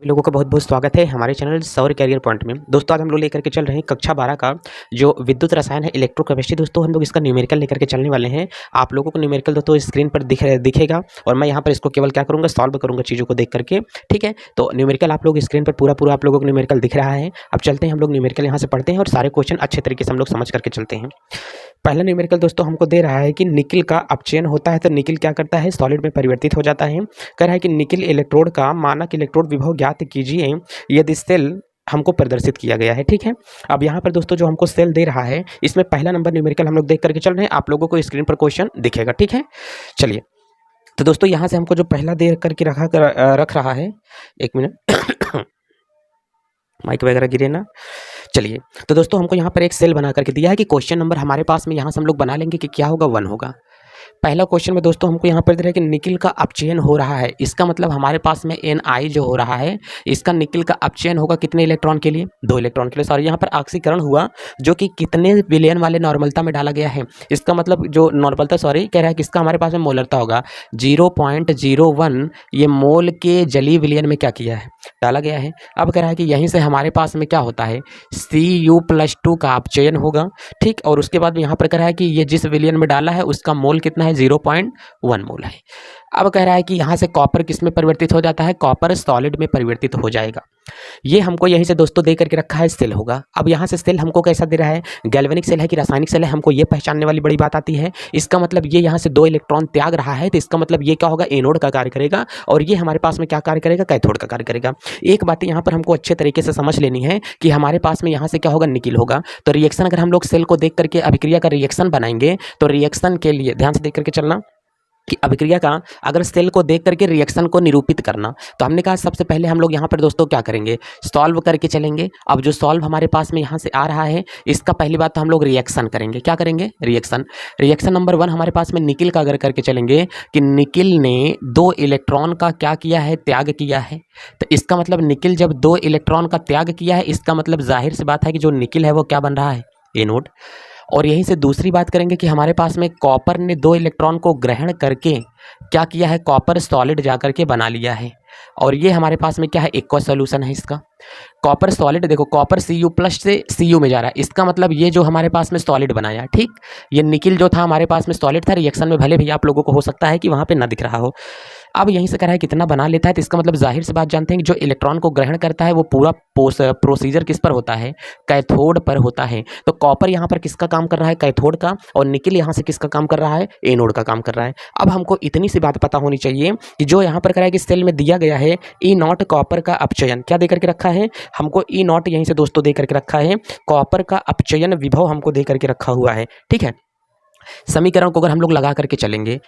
लोगों का बहुत बहुत स्वागत है हमारे चैनल सौर कैरियर पॉइंट में। दोस्तों आज हम लोग लेकर के चल रहे हैं कक्षा 12 का जो विद्युत रसायन है, इलेक्ट्रोकेमिस्ट्री। दोस्तों हम लोग इसका न्यूमेरिकल लेकर के चलने वाले हैं। आप लोगों को न्यूमेरिकल दोस्तों स्क्रीन पर दिखेगा और मैं यहाँ पर इसको केवल क्या करूँगा, सॉल्व करूँगा चीज़ों को देख करके। ठीक है, तो न्यूमेरिकल आप लोग स्क्रीन पर पूरा आप लोगों को न्यूमेरिकल दिख रहा है। अब चलते हैं हम लोग न्यूमेरिकल यहाँ से पढ़ते हैं और सारे क्वेश्चन अच्छे तरीके से हम लोग समझ करके चलते हैं। पहला न्यूमेरिकल दोस्तों हमको दे रहा है कि निकिल का अपचयन होता है तो निकिल क्या करता है, सॉलिड में परिवर्तित हो जाता है। कह रहा है कि निकिल इलेक्ट्रोड का मानक इलेक्ट्रोड विभव ज्ञात कीजिए यदि सेल हमको प्रदर्शित किया गया है। ठीक है, अब यहाँ पर दोस्तों जो हमको सेल दे रहा है इसमें पहला नंबर न्यूमेरिकल हम लोग देख करके चल रहे हैं। आप लोगों को स्क्रीन पर क्वेश्चन दिखेगा। ठीक है, चलिए तो दोस्तों यहाँ से हमको जो पहला दे करके रख रहा है, एक मिनट माइक वगैरह गिरे ना। चलिए तो दोस्तों हमको यहाँ पर एक सेल बना करके दिया है कि क्वेश्चन नंबर हमारे पास में यहाँ से हम लोग बना लेंगे कि क्या होगा, 1 होगा। पहला क्वेश्चन में दोस्तों हमको यहाँ पर दे रहा है कि निकिल का अपचयन हो रहा है। इसका मतलब हमारे पास में Ni जो हो रहा है इसका निकिल का अपचयन होगा कितने इलेक्ट्रॉन के लिए, 2 इलेक्ट्रॉन के लिए। सॉरी, यहाँ पर ऑक्सीकरण हुआ जो कि कितने विलयन वाले नॉर्मलता में डाला गया है। इसका मतलब जो नॉर्मलता कह रहा है कि इसका हमारे पास में मोलरता होगा 0.01 ये मोल के जलीय विलयन में क्या किया है, डाला गया है। अब कह रहा है कि यहीं से हमारे पास में क्या होता है, Cu+2 का अपचयन होगा। ठीक, और उसके बाद यहाँ पर कह रहा है कि ये जिस विलयन में डाला है उसका मोल कितना है, 0.1 मोल है। अब कह रहा है कि यहाँ से कॉपर किस में परिवर्तित हो जाता है, कॉपर सॉलिड में परिवर्तित हो जाएगा। ये हमको यहीं से दोस्तों दे करके रखा है सेल होगा। अब यहाँ से सेल हमको कैसा दे रहा है, गैल्वेनिक सेल है कि रासायनिक सेल है, हमको ये पहचानने वाली बड़ी बात आती है। इसका मतलब ये यहाँ से 2 इलेक्ट्रॉन त्याग रहा है तो इसका मतलब ये क्या होगा, एनोड का कार्य करेगा और ये हमारे पास में क्या कार्य करेगा, कैथोड का कार्य करेगा। एक बात यहाँ पर हमको अच्छे तरीके से समझ लेनी है कि हमारे पास में यहाँ से क्या होगा, निकिल होगा। तो रिएक्शन अगर हम लोग सेल को देख करके अभिक्रिया का रिएक्शन बनाएंगे तो रिएक्शन के लिए ध्यान से देख करके चलना कि अभिक्रिया का अगर सेल को देख करके रिएक्शन को निरूपित करना, तो हमने कहा सबसे पहले हम लोग यहाँ पर दोस्तों क्या करेंगे, सॉल्व करके चलेंगे। अब जो सॉल्व हमारे पास में यहाँ से आ रहा है इसका पहली बात तो हम लोग रिएक्शन करेंगे। क्या करेंगे, रिएक्शन नंबर 1 हमारे पास में निकिल का अगर करके चलेंगे कि निकिल ने 2 इलेक्ट्रॉन का क्या किया है, त्याग किया है। तो इसका मतलब निकिल जब 2 इलेक्ट्रॉन का त्याग किया है इसका मतलब जाहिर सी बात है कि जो निकिल है वो क्या बन रहा है, एनोड। और यहीं से दूसरी बात करेंगे कि हमारे पास में कॉपर ने 2 इलेक्ट्रॉन को ग्रहण करके क्या किया है, कॉपर सॉलिड जा करके बना लिया है। और ये हमारे पास में क्या है, एक्वा सॉल्यूशन है इसका। कॉपर सॉलिड, देखो कॉपर Cu+ से Cu में जा रहा है, इसका मतलब ये जो हमारे पास में सॉलिड बनाया। ठीक, ये निकिल जो था हमारे पास में सॉलिड था, रिएक्शन में भले भी आप लोगों को हो सकता है कि वहाँ पे ना दिख रहा हो। अब यहीं से कह रहा है कितना बना लेता है, तो इसका मतलब जाहिर सी बात जानते हैं कि जो इलेक्ट्रॉन को ग्रहण करता है वो पूरा प्रोसीजर किस पर होता है, कैथोड पर होता है। तो कॉपर यहाँ पर किसका काम कर रहा है, कैथोड का, और निकिल यहाँ से किसका काम कर रहा है, एनोड का काम कर रहा है। अब हमको इतनी सी बात पता होनी चाहिए कि जो यहाँ पर कह रहा है कि सेल में दिया गया है E0 कॉपर का अपचयन क्या दे करके रखा है, हमको E0 यहीं से दोस्तों दे करके रखा है, कॉपर का अपचयन विभव हमको दे करके रखा हुआ है। ठीक है, समीकरण को अगर हम लोग लगा करके चलेंगे,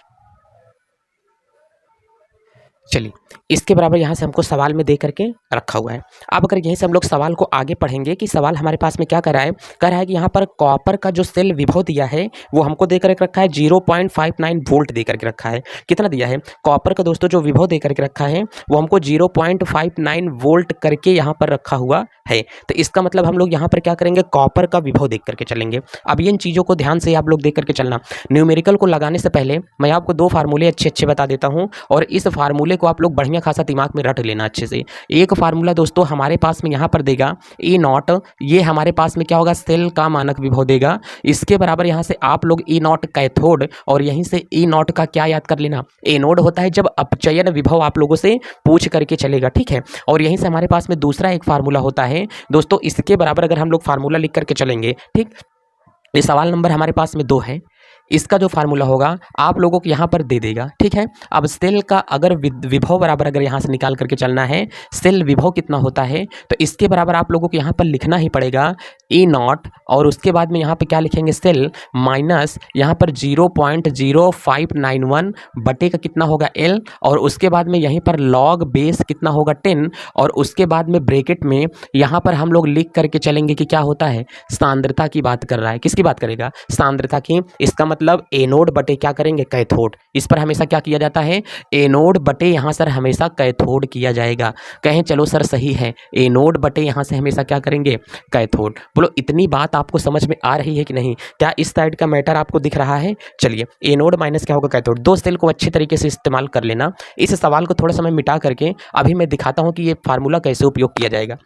चलिए इसके बराबर यहाँ से हमको सवाल में दे करके रखा हुआ है। अब अगर यहीं से हम लोग सवाल को आगे पढ़ेंगे कि सवाल हमारे पास में क्या कर रहा है, कह रहा है कि यहाँ पर कॉपर का जो सेल विभव दिया है वो हमको दे करके रखा है 0.59 वोल्ट दे करके रखा है। कितना दिया है, कॉपर का दोस्तों जो विभव दे करके रखा है वो हमको 0.59 वोल्ट करके यहाँ पर रखा हुआ है। तो इसका मतलब हम लोग यहाँ पर क्या करेंगे, कॉपर का विभव देख करके चलेंगे। अब इन चीज़ों को ध्यान से आप लोग देख करके चलना। न्यूमेरिकल को लगाने से पहले मैं आपको 2 फार्मूले अच्छे बता देता हूँ और इस फार्मूले को आप लोग बढ़िया खासा दिमाग में रट लेना अच्छे से। एक फार्मूला दोस्तों हमारे पास में यहाँ पर देगा E0, ये हमारे पास में क्या होगा, सेल का मानक विभव देगा। इसके बराबर यहाँ से आप लोग E0 कैथोड, और यहीं से E0 का क्या याद कर लेना, एनोड होता है जब अपचयन विभव आप लोगों से पूछ करके चलेगा। ठीक है, और यहीं से हमारे पास में दूसरा एक फार्मूला होता है दोस्तों, इसके बराबर अगर हम लोग फार्मूला लिख करके चलेंगे। ठीक, ये सवाल नंबर हमारे पास में 2 है, इसका जो फार्मूला होगा आप लोगों को यहाँ पर दे देगा। ठीक है, अब सेल का अगर विभव बराबर अगर यहाँ से निकाल करके चलना है, सेल विभव कितना होता है, तो इसके बराबर आप लोगों को यहाँ पर लिखना ही पड़ेगा E0, और उसके बाद में यहाँ पे क्या लिखेंगे, सेल माइनस यहाँ पर 0.0591 बटे का कितना होगा L, और उसके बाद में यहीं पर लॉग बेस कितना होगा 10, और उसके बाद में ब्रैकेट में यहाँ पर हम लोग लिख करके चलेंगे कि क्या होता है, सांद्रता की बात कर रहा है। किसकी बात करेगा, सांद्रता की। इसका मतलब एनोड बटे क्या करेंगे, कैथोड। इस पर हमेशा क्या किया जाता है, एनोड बटे यहाँ सर हमेशा कैथोड किया जाएगा। कहें चलो सर सही है, एनोड बटे यहाँ से हमेशा क्या करेंगे, कैथोड। बोलो इतनी बात आपको समझ में आ रही है कि नहीं, क्या इस साइड का मैटर आपको दिख रहा है। चलिए एनोड माइनस क्या होगा, कैथोड। दो सेल को अच्छी तरीके से इस्तेमाल कर लेना। इस सवाल को थोड़ा समय मिटा करके अभी मैं दिखाता हूँ कि ये फार्मूला कैसे उपयोग किया जाएगा।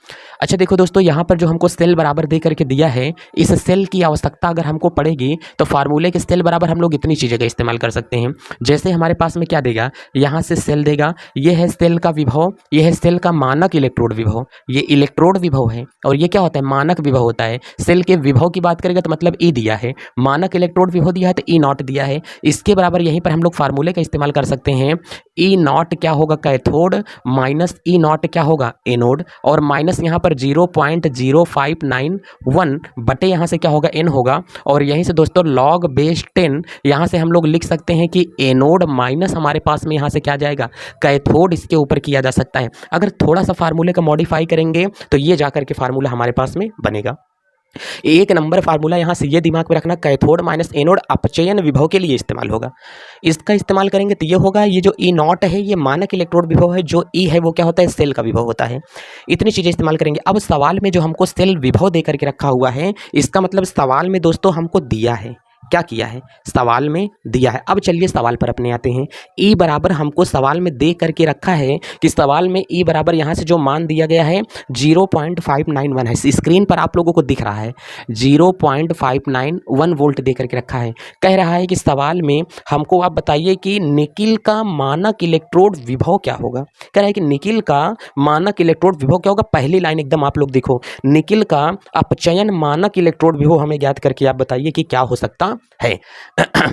अच्छा देखो दोस्तों, यहाँ पर जो हमको सेल बराबर दे करके दिया है, इस सेल की आवश्यकता अगर हमको पड़ेगी तो फार्मूले के सेल बराबर हम लोग इतनी चीज़ें का इस्तेमाल कर सकते हैं। जैसे हमारे पास में क्या देगा, यहाँ से सेल देगा, ये है सेल का विभव, ये है सेल का मानक इलेक्ट्रोड विभव, ये इलेक्ट्रोड विभव है और ये क्या होता है, मानक विभव होता है। सेल के विभव की बात करेगा तो मतलब ई दिया है, मानक इलेक्ट्रोड विभव दिया है तो ई नॉट दिया है। इसके बराबर यहीं पर हम लोग फार्मूले का इस्तेमाल कर सकते हैं। ई नॉट क्या होगा, कैथोड, माइनस ई नॉट क्या होगा, एनोड, और माइनस यहाँ पर 0.0591 बटे यहाँ से क्या होगा, एन होगा। और यहीं से दोस्तों लॉग बेस 10 यहाँ से हम लोग लिख सकते हैं कि एनोड माइनस हमारे पास में यहाँ से क्या जाएगा, कैथोड इसके ऊपर किया जा सकता है। अगर थोड़ा सा फार्मूले का मॉडिफाई करेंगे तो ये जाकर के फार्मूला हमारे पास में बनेगा। एक नंबर फार्मूला यहाँ से ये दिमाग में रखना, कैथोड माइनस एनोड अपचयन विभव के लिए इस्तेमाल होगा। इसका इस्तेमाल करेंगे तो ये होगा, ये जो ई नॉट है ये मानक इलेक्ट्रोड विभव है, जो ई है वो क्या होता है, सेल का विभव होता है। इतनी चीज़ें इस्तेमाल करेंगे। अब सवाल में जो हमको सेल विभव दे करके रखा हुआ है, इसका मतलब सवाल में दोस्तों हमको दिया है, क्या किया है, सवाल में दिया है। अब चलिए सवाल पर अपने आते हैं। ई बराबर हमको सवाल में दे करके रखा है कि सवाल में ई बराबर यहाँ से जो मान दिया गया है 0.591 है, स्क्रीन पर आप लोगों को दिख रहा है 0.591 वोल्ट दे करके रखा है। कह रहा है कि सवाल में हमको आप बताइए कि निकिल का मानक इलेक्ट्रोड विभव क्या होगा। कह रहा है कि निकिल का मानक इलेक्ट्रोड विभव क्या होगा। पहली लाइन एकदम आप लोग देखो, निकिल का अपचयन मानक इलेक्ट्रोड विभव हमें ज्ञात करके आप बताइए कि क्या हो सकता है।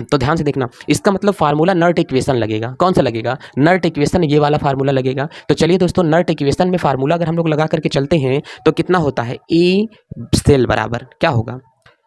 तो ध्यान से देखना, इसका मतलब फार्मूला नर्ट इक्वेशन लगेगा। कौन सा लगेगा, नर्ट इक्वेशन, ये वाला फार्मूला लगेगा। तो चलिए दोस्तों, नर्ट इक्वेशन में फार्मूला अगर हम लोग लगा करके चलते हैं तो कितना होता है, ई सेल बराबर क्या होगा,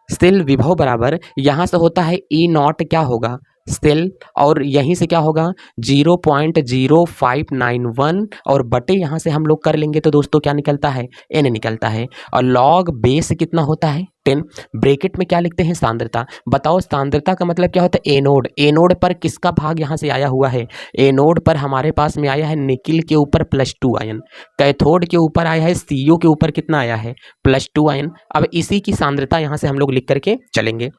सेल विभव बराबर यहाँ से होता है ई नॉट क्या होगा, सेल, और यहीं से क्या होगा 0.0591 और बटे यहाँ से हम लोग कर लेंगे तो दोस्तों क्या निकलता है, एन निकलता है। और लॉग बेस कितना होता है, 10। ब्रैकेट में क्या लिखते हैं, सांद्रता। बताओ सांद्रता का मतलब क्या होता है, एनोड। एनोड पर किसका भाग यहाँ से आया हुआ है, एनोड पर हमारे पास में आया है निकिल के ऊपर +2 आयन, कैथोड के ऊपर आया है सीओ के ऊपर कितना आया है, +2 आयन। अब इसी की सांद्रता यहाँ से हम लोग लिख करके चलेंगे।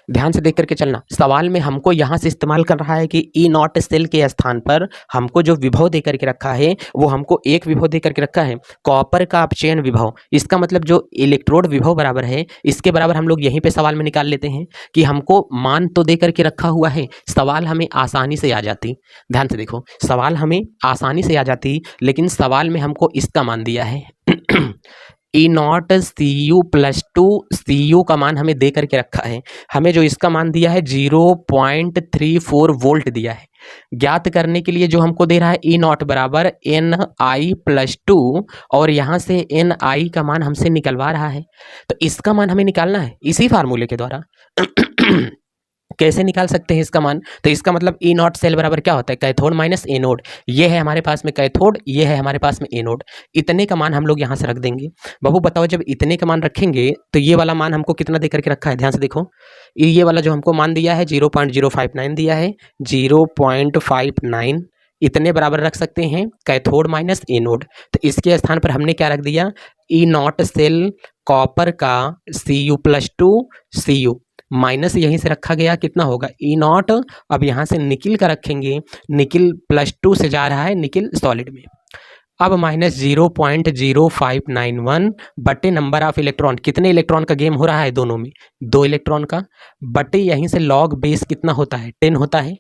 ध्यान से देख करके चलना, सवाल में हमको यहाँ से इस्तेमाल कर रहा है कि ई नॉट सेल के स्थान पर हमको जो विभव दे करके रखा है वो हमको एक विभव दे करके रखा है, कॉपर का अपचयन विभव। इसका मतलब जो इलेक्ट्रोड विभव बराबर है इसके बराबर हम लोग यहीं पे सवाल में निकाल लेते हैं कि हमको मान तो दे करके रखा हुआ है, सवाल हमें आसानी से आ जाती। ध्यान से देखो, सवाल हमें आसानी से आ जाती, लेकिन सवाल में हमको इसका मान दिया है e naught c u +2, c u का मान हमें दे करके रखा है। हमें जो इसका मान दिया है 0.34 वोल्ट दिया है। ज्ञात करने के लिए जो हमको दे रहा है ई नॉट बराबर Ni+2 और यहाँ से Ni का मान हमसे निकलवा रहा है, तो इसका मान हमें निकालना है इसी फार्मूले के द्वारा। कैसे निकाल सकते हैं इसका मान, तो इसका मतलब ई नॉट सेल बराबर क्या होता है, कैथोड माइनस एनोड। ये है हमारे पास में कैथोड, ये है हमारे पास में एनोड। इतने का मान हम लोग यहाँ से रख देंगे। बाबू बताओ, जब इतने का मान रखेंगे तो ये वाला मान हमको कितना दे करके रखा है, ध्यान से देखो, ये वाला जो हमको मान दिया है 0.059 दिया है, 0.59 इतने बराबर रख सकते हैं कैथोड माइनस एनोड। तो इसके स्थान पर हमने क्या रख दिया, ई नॉट सेल कॉपर का Cu+2 Cu माइनस यहीं से रखा गया, कितना होगा ई नॉट। अब यहाँ से निकिल का रखेंगे, निकिल +2 से जा रहा है निकिल सॉलिड में। अब माइनस 0.0591 बटे नंबर ऑफ इलेक्ट्रॉन, कितने इलेक्ट्रॉन का गेम हो रहा है दोनों में, 2 इलेक्ट्रॉन का, बटे यहीं से लॉग बेस कितना होता है, 10 होता है।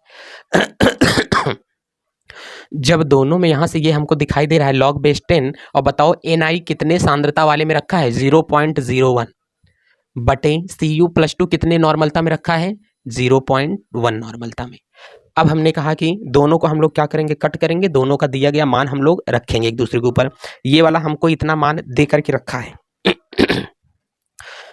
जब दोनों में यहाँ से ये हमको दिखाई दे रहा है लॉग बेस 10, और बताओ Ni कितने सांद्रता वाले में रखा है 0.01 बटे Cu+2 कितने नॉर्मलता में रखा है 0.1 नॉर्मलता में। अब हमने कहा कि दोनों को हम लोग क्या करेंगे, कट करेंगे, दोनों का दिया गया मान हम लोग रखेंगे एक दूसरे के ऊपर। ये वाला हमको इतना मान दे करके रखा है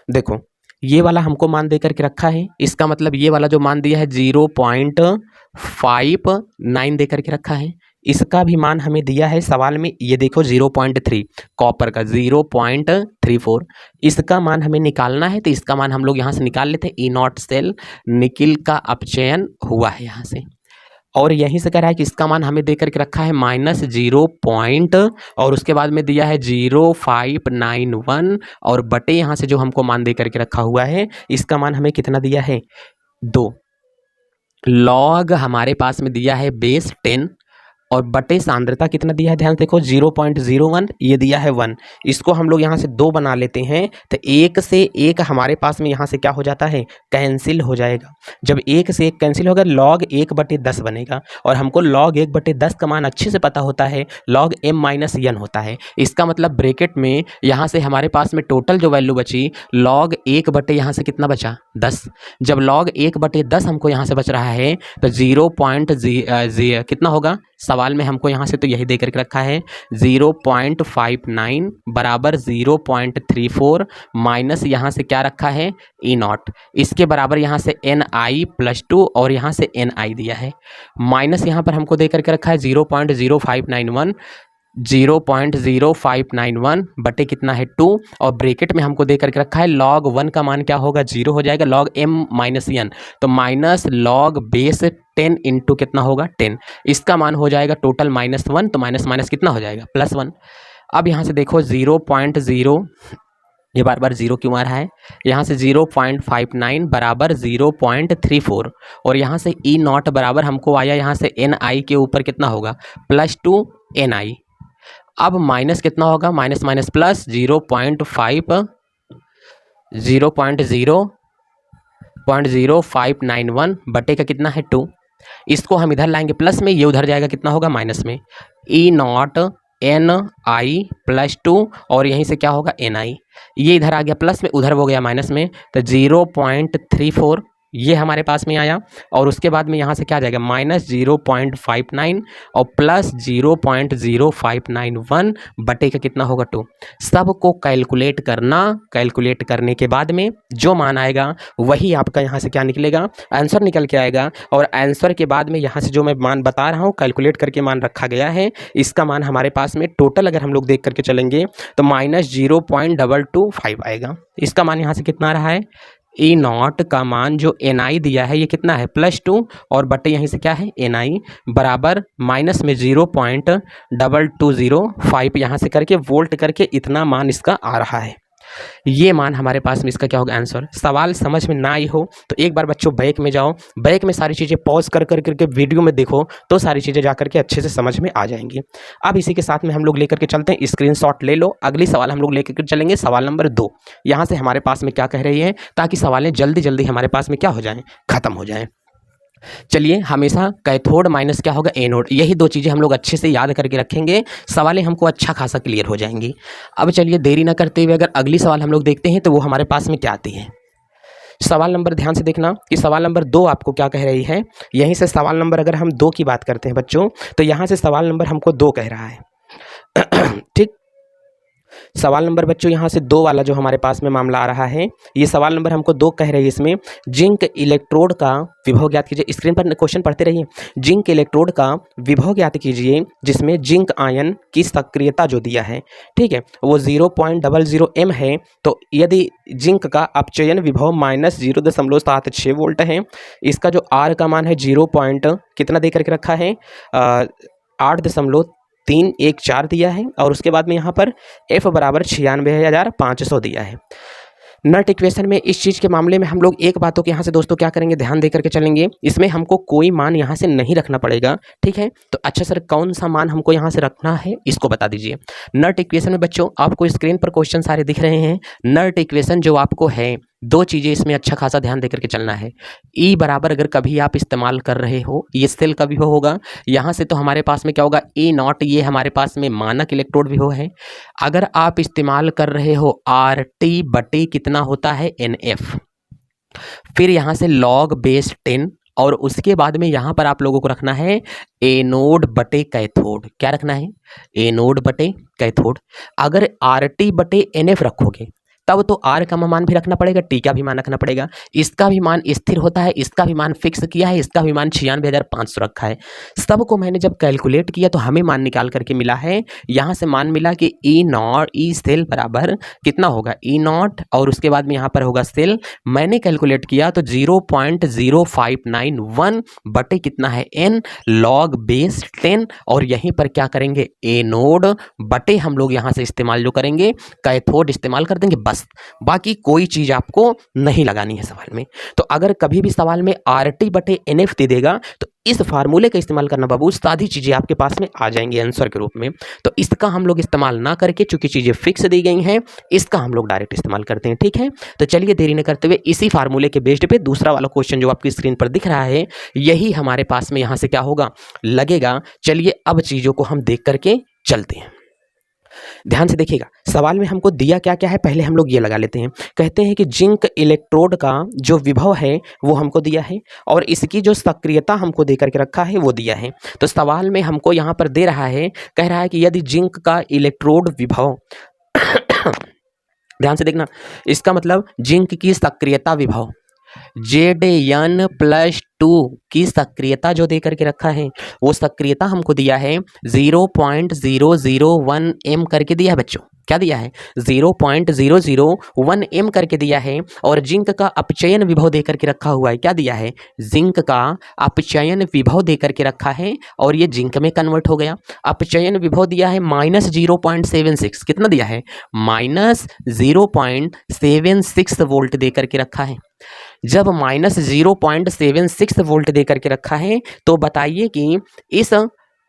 देखो ये वाला हमको मान दे करके रखा है, इसका मतलब ये वाला जो मान दिया है 0.59 दे करके रखा है, इसका भी मान हमें दिया है सवाल में, ये देखो 0.3 कॉपर का 0.34, इसका मान हमें निकालना है। तो इसका मान हम लोग यहाँ से निकाल लेते हैं। ई नॉट सेल निकिल का अपचयन हुआ है यहाँ से, और यहीं से कह रहा है कि इसका मान हमें दे करके रखा है -0 पॉइंट, और उसके बाद में दिया है 0591, और बटे यहाँ से जो हमको मान दे करके रखा हुआ है, इसका मान हमें कितना दिया है 2। लॉग हमारे पास में दिया है बेस 10, और बटे सांद्रता कितना दिया है, ध्यान से देखो 0.01, ये दिया है 1। इसको हम लोग यहाँ से 2 बना लेते हैं, तो 1 से 1 हमारे पास में यहाँ से क्या हो जाता है, कैंसिल हो जाएगा। जब 1 से 1 कैंसिल होगा, log 1/10 बनेगा, और हमको log 1/10 का मान अच्छे से पता होता है, log m-n होता है। इसका मतलब ब्रैकेट में यहाँ से हमारे पास में टोटल जो वैल्यू बची, log 1 यहाँ से कितना बचा 10। जब log 1/10 हमको यहाँ से बच रहा है, तो 0.0 कितना होगा, सवाल में हमको यहाँ से तो यही दे करके रखा है 0.59 बराबर 0.34 माइनस यहाँ से क्या रखा है ई नॉट, इसके बराबर यहाँ से ni+2, और यहाँ से ni दिया है, माइनस यहाँ पर हमको दे करके रखा है 0.0591, 0.0591 बटे कितना है 2, और ब्रैकेट में हमको दे करके रखा है log 1 का मान क्या होगा 0 हो जाएगा, log m-n, तो माइनस log बेस 10 इंटू कितना होगा 10, इसका मान हो जाएगा टोटल -1, तो माइनस माइनस कितना हो जाएगा +1। अब यहाँ से देखो 0.0, ये बार बार 0 क्यों आ रहा है, यहाँ से 0.59 बराबर 0.34, और यहाँ से ई नॉट बराबर हमको आया यहाँ से ni के ऊपर कितना होगा +2 ni। अब माइनस कितना होगा, माइनस माइनस प्लस 0.0591 बटे का कितना है 2, इसको हम इधर लाएंगे प्लस में, ये उधर जाएगा कितना होगा माइनस में, ई नॉट ni+2, और यहीं से क्या होगा ni, ये इधर आ गया प्लस में, उधर हो गया माइनस में, तो 0.34 ये हमारे पास में आया, और उसके बाद में यहाँ से क्या आ जाएगा -0.59 और प्लस 0.0591 बटे का कितना होगा 2। सबको कैलकुलेट करना, कैलकुलेट करने के बाद में जो मान आएगा वही आपका यहाँ से क्या निकलेगा, आंसर निकल के आएगा। और आंसर के बाद में यहाँ से जो मैं मान बता रहा हूँ कैलकुलेट करके मान रखा गया है, इसका मान हमारे पास में टोटल अगर हम लोग देख करके चलेंगे तो -0.225 आएगा। इसका मान यहाँ से कितना आ रहा है, ई नॉट का मान जो ni दिया है ये कितना है +2, और बटे यहीं से क्या है ni बराबर माइनस में 0.2205 यहाँ से करके वोल्ट करके इतना मान इसका आ रहा है। ये मान हमारे पास में इसका क्या होगा आंसर। सवाल समझ में ना आई हो तो एक बार बच्चों बैक में जाओ, बैक में सारी चीज़ें पॉज कर करके वीडियो में देखो, तो सारी चीज़ें जा करके अच्छे से समझ में आ जाएंगी। अब इसी के साथ में हम लोग लेकर के चलते हैं, स्क्रीनशॉट ले लो। अगली सवाल हम लोग लेकर के चलेंगे सवाल नंबर 2। यहाँ से हमारे पास में क्या कह रही है, ताकि सवालें जल्दी जल्दी हमारे पास में क्या हो जाएँ, खत्म हो जाएँ। चलिए, हमेशा कैथोड माइनस क्या होगा एनोड, यही दो चीज़ें हम लोग अच्छे से याद करके रखेंगे, सवालें हमको अच्छा खासा क्लियर हो जाएंगी। अब चलिए देरी ना करते हुए अगर अगली सवाल हम लोग देखते हैं तो वो हमारे पास में क्या आती है। सवाल नंबर ध्यान से देखना कि सवाल नंबर 2 आपको क्या कह रही है। यहीं से सवाल नंबर अगर हम 2 की बात करते हैं बच्चों, तो यहाँ से सवाल नंबर हमको 2 कह रहा है। ठीक, सवाल नंबर बच्चों यहाँ से 2 वाला जो हमारे पास में मामला आ रहा है, ये सवाल नंबर हमको 2 कह रही है। इसमें जिंक इलेक्ट्रोड का विभव ज्ञात कीजिए। स्क्रीन पर क्वेश्चन पढ़ते रहिए। जिंक इलेक्ट्रोड का विभव ज्ञात कीजिए जिसमें जिंक आयन की सक्रियता जो दिया है, ठीक है, वो 0.00 m है। तो यदि जिंक का अपचयन विभव -0.76 वोल्ट है, इसका जो R का मान है 0. कितना दे करके रखा है 8.314 दिया है, और उसके बाद में यहाँ पर F बराबर 96,500 दिया है। नट इक्वेशन में इस चीज़ के मामले में हम लोग एक बातों के यहाँ से दोस्तों क्या करेंगे, ध्यान दे करके चलेंगे। इसमें हमको कोई मान यहाँ से नहीं रखना पड़ेगा, ठीक है। तो अच्छा सर कौन सा मान हमको यहाँ से रखना है, इसको बता दीजिए। नट इक्वेशन में बच्चों आपको स्क्रीन पर क्वेश्चन सारे दिख रहे हैं। नट इक्वेशन जो आपको है, 2 चीज़ें इसमें अच्छा खासा ध्यान दे करके चलना है। ई बराबर अगर कभी आप इस्तेमाल कर रहे हो, ये सेल का विभव होगा। यहाँ से तो हमारे पास में क्या होगा ई नॉट, ये हमारे पास में मानक इलेक्ट्रोड विभव है। अगर आप इस्तेमाल कर रहे हो RT बटे कितना होता है NF, फिर यहाँ से log बेस 10, और उसके बाद में यहाँ पर आप लोगों को रखना है एनोड बटे कैथोड। क्या रखना है, एनोड बटे कैथोड। अगर RT बटे NF रखोगे तब तो R का मान भी रखना पड़ेगा, T का भी मान रखना पड़ेगा। इसका भी मान स्थिर होता है, इसका भी मान फिक्स किया है, इसका भी मान 96,500 रखा है। सबको मैंने जब कैलकुलेट किया तो हमें मान निकाल करके मिला है, यहाँ से मान मिला कि ई नॉट ई सेल बराबर कितना होगा, ई नॉट और उसके बाद में यहाँ पर होगा सेल। मैंने कैलकुलेट किया तो 0.0591 बटे कितना है n log बेस 10 और यहीं पर क्या करेंगे ए नोड बटे हम लोग यहाँ से इस्तेमाल जो करेंगे कैथोड इस्तेमाल कर देंगे बस, बाकी कोई चीज आपको नहीं लगानी है सवाल में। तो अगर कभी भी सवाल में RT बटे NF दे देगा तो इस फार्मूले का इस्तेमाल करना बाबू, सारी चीजें आपके पास में आ जाएंगी आंसर के रूप में। तो इसका हम लोग इस्तेमाल ना करके, चूंकि चीजें फिक्स दी गई हैं, इसका हम लोग डायरेक्ट इस्तेमाल करते हैं। ठीक है, तो चलिए देरी न करते हुए इसी फार्मूले के बेस्ड पे दूसरा वाला क्वेश्चन जो आपकी स्क्रीन पर दिख रहा है, यही हमारे पास में यहाँ से क्या होगा लगेगा। चलिए अब चीजों को हम देख करके चलते हैं। ध्यान से देखिएगा, सवाल में हमको दिया क्या क्या है, पहले हम लोग ये लगा लेते हैं। कहते हैं कि जिंक इलेक्ट्रोड का जो विभव है वो हमको दिया है और इसकी जो सक्रियता हमको दे करके रखा है वो दिया है। तो सवाल में हमको यहाँ पर दे रहा है, कह रहा है कि यदि जिंक का इलेक्ट्रोड विभव ध्यान से देखना, इसका मतलब जिंक की सक्रियता विभव Zn+2 की सक्रियता जो दे करके रखा है, वो सक्रियता हमको दिया है 0.001 m करके दिया है बच्चों। क्या दिया है 0.001 m करके दिया है। और जिंक का अपचयन विभव दे करके रखा हुआ है, क्या दिया है जिंक का अपचयन विभव दे करके रखा है और ये जिंक में कन्वर्ट हो गया। अपचयन विभव दिया है -0.76, कितना दिया है -0.76 वोल्ट दे करके रखा है। जब -0.76 वोल्ट दे करके रखा है तो बताइए कि इस